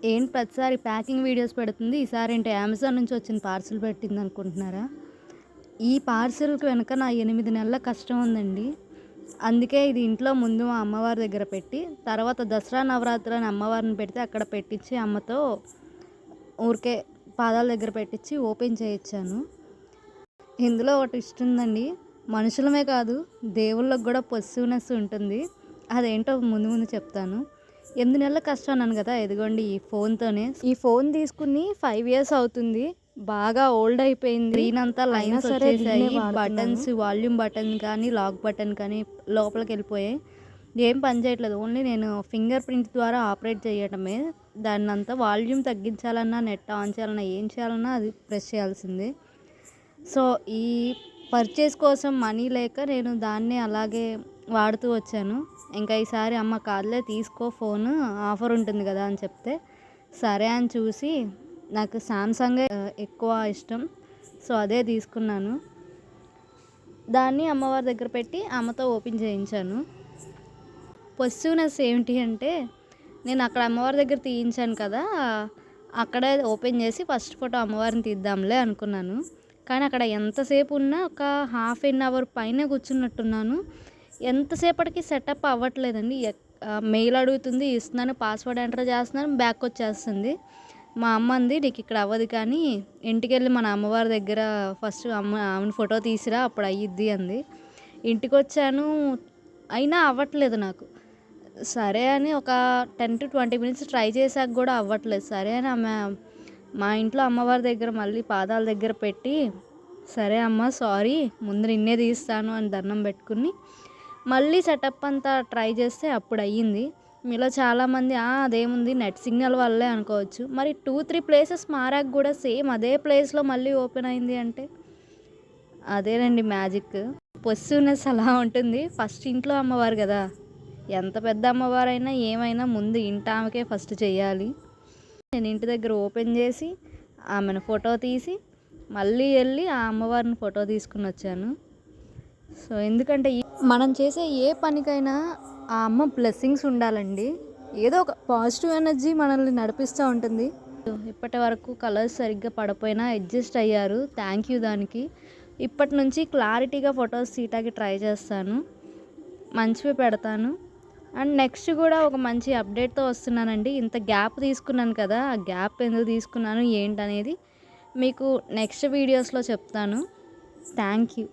ఏంటి ప్రతిసారి packing videos పెడుతుంది. ఈసారి ఏంటి అమెజాన్ నుంచి వచ్చిన పార్సిల్ పెట్టింది అనుకుంటున్నారా? ఈ పార్సిల్‌కి వెనక నా 8 నెలల కష్టం ఉందండి. అందుకే ఇది ఇంట్లో ముందు మా అమ్మవారి దగ్గర పెట్టి, తర్వాత దసరా నవరాత్రులని అమ్మవారిని పెడితే అక్కడ పెట్టించి అమ్మతో ఊరికే పాదాల దగ్గర పెట్టించి ఓపెన్ చేయించాను. ఇందులో ఒక ట్విస్ట్ ఉందండి. మనుషులమే కాదు దేవుళ్ళకి కూడా పొసెసివ్‌నెస్ ఉంటుంది. అదేంటో ముందు ముందు చెప్తాను. 8 నెలల కష్టం అన్నాను కదా! ఇదిగోండి ఈ ఫోన్‌తోనే. ఈ ఫోన్ తీసుకుని 5 ఇయర్స్ అవుతుంది. బాగా ఓల్డ్ అయిపోయింది. స్క్రీన్ అంతా లైన్స్ వచ్చేసాయి. బటన్స్, వాల్యూమ్ బటన్ కానీ, లాక్ బటన్ కానీ లోపలికెళ్ళిపోయాయి. ఏం పని చేయట్లేదు. ఓన్లీ నేను ఫింగర్ ప్రింట్ ద్వారా ఆపరేట్ చేయటమే. దాన్నంతా వాల్యూమ్ తగ్గించాలన్నా, నెట్ ఆన్ చేయాలన్నా, ఏం చేయాలన్నా అది ప్రెస్ చేయాల్సిందే. సో, ఈ పర్చేస్ కోసం మనీ లేక నేను దాన్నే అలాగే వాడుతూ వచ్చాను. ఇంకా ఈసారి అమ్మ కాదులే తీసుకో ఫోను ఆఫర్ ఉంటుంది కదా అని చెప్తే, సరే అని చూసి నాకు సామ్సంగే ఎక్కువ ఇష్టం. సో, అదే తీసుకున్నాను. దాన్ని అమ్మవారి దగ్గర పెట్టి అమ్మతో ఓపెన్ చేయించాను. పొసెసివ్‌నెస్ ఏంటి అంటే, నేను అక్కడ అమ్మవారి దగ్గర తీయించాను కదా! అక్కడే ఓపెన్ చేసి ఫస్ట్ ఫోటో అమ్మవారిని తీద్దాంలే అనుకున్నాను. కానీ అక్కడ ఎంతసేపు ఉన్నా ఒక హాఫ్ ఎన్ అవర్ పైనే కూర్చున్నట్టున్నాను. ఎంతసేపటికి సెటప్ అవ్వట్లేదండి. మెయిల్ అడుగుతుంది, ఇస్తున్నాను, పాస్వర్డ్ ఎంటర్ చేస్తున్నాను, బ్యాక్ వచ్చేస్తుంది. మా అమ్మ అంది, నీకు ఇక్కడ అవ్వదు కానీ ఇంటికెళ్ళి మన అమ్మవారి దగ్గర ఫస్ట్ ఆమెను ఫోటో తీసిరా అప్పుడు అయ్యిద్ది అంది. ఇంటికొచ్చాను, అయినా అవ్వట్లేదు నాకు. సరే అని ఒక 10-20 మినిట్స్ ట్రై చేశాక కూడా అవ్వట్లేదు. సరే అని మా ఇంట్లో అమ్మవారి దగ్గర మళ్ళీ పాదాల దగ్గర పెట్టి, సరే అమ్మ సారీ ముందు నిన్నే తీస్తాను అని దండం పెట్టుకుని మళ్ళీ సెటప్ అంతా ట్రై చేస్తే అప్పుడు అయ్యింది. మీలో చాలామంది అదేముంది నెట్ సిగ్నల్ వల్లే అనుకోవచ్చు. మరి 2-3 ప్లేసెస్ మారాక కూడా సేమ్ అదే ప్లేస్లో మళ్ళీ ఓపెన్ అయింది అంటే అదేనండి మ్యాజిక్. పొసెసివ్‌నెస్ అలా ఉంటుంది. ఫస్ట్ ఇంట్లో అమ్మవారు కదా, ఎంత పెద్ద అమ్మవారైనా ఏమైనా ముందు ఇంటామెకే ఫస్ట్ చెయ్యాలి. నేను ఇంటి దగ్గర ఓపెన్ చేసి ఆమెను ఫోటో తీసి మళ్ళీ వెళ్ళి ఆ అమ్మవారిని ఫోటో తీసుకుని వచ్చాను. సో, ఎందుకంటే మనం చేసే ఏ పనికైనా ఆ అమ్మ బ్లెస్సింగ్స్ ఉండాలండి. ఏదో ఒక పాజిటివ్ ఎనర్జీ మనల్ని నడిపిస్తూ ఉంటుంది. ఇప్పటి వరకు కలర్స్ సరిగ్గా పడపోయినా అడ్జస్ట్ అయ్యారు. థ్యాంక్ యూ దానికి. ఇప్పటి నుంచి క్లారిటీగా ఫొటోస్ తీయటానికి ట్రై చేస్తాను. మంచివి పెడతాను. అండ్ నెక్స్ట్ కూడా ఒక మంచి అప్డేట్తో వస్తున్నానండి. ఇంత గ్యాప్ తీసుకున్నాను కదా, ఆ గ్యాప్ ఎందుకు తీసుకున్నాను ఏంటనేది మీకు నెక్స్ట్ వీడియోస్లో చెప్తాను. Thank you.